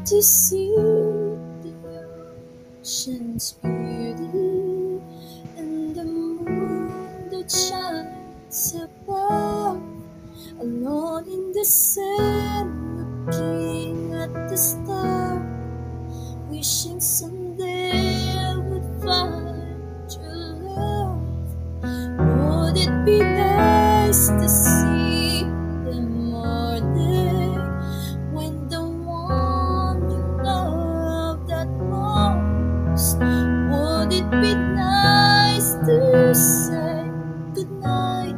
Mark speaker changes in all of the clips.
Speaker 1: to see the ocean's beauty and the moon that shines above. Alone in the sand, looking at the stars, wishing someday I would find your love. Would it be nice to see the morning when the one you love that most? Would it be nice to say goodnight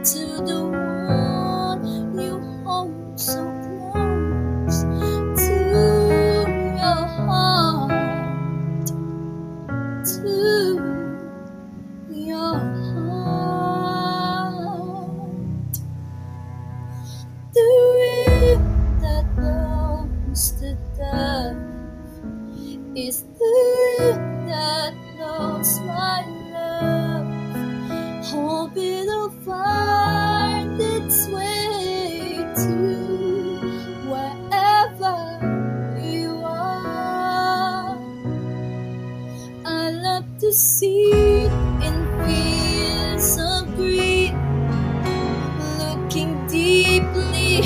Speaker 1: to the one you hold so close to your heart, to your heart? The wind that blows the dove is the wind that blows my love. Hope it'll find its way to wherever you are. I love to see in fields of green, looking deeply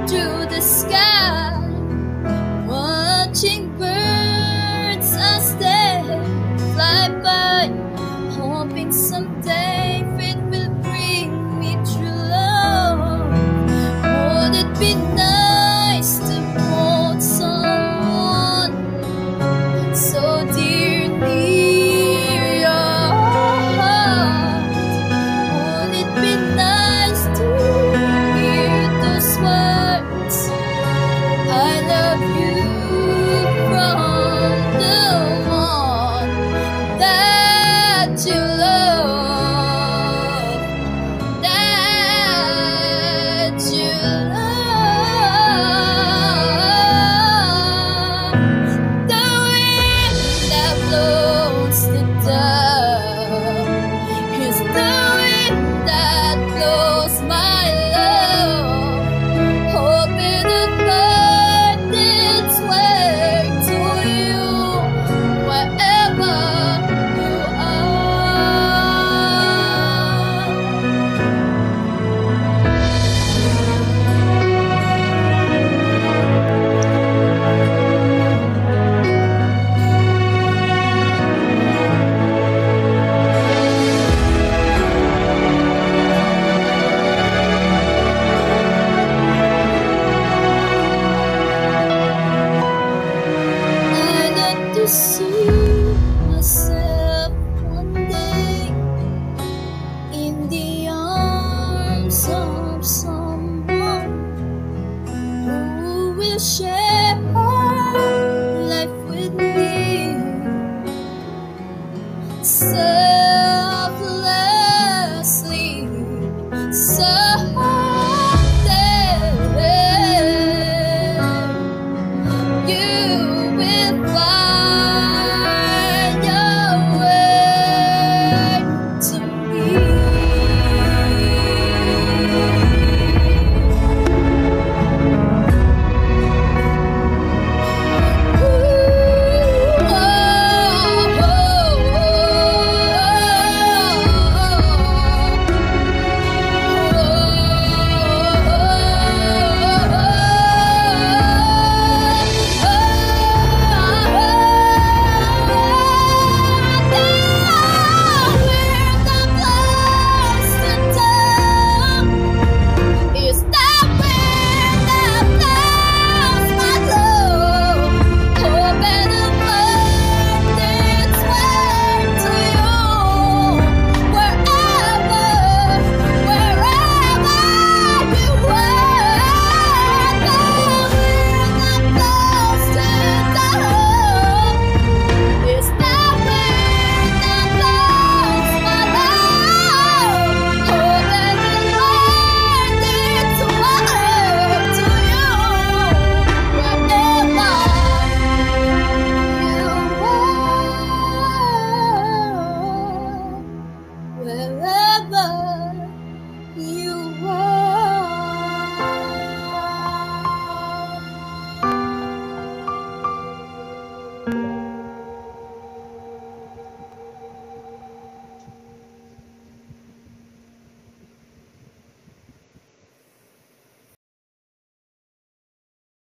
Speaker 1: through the sky, watching birds as they fly by, hoping someday fate will bring me true love. Would it be nice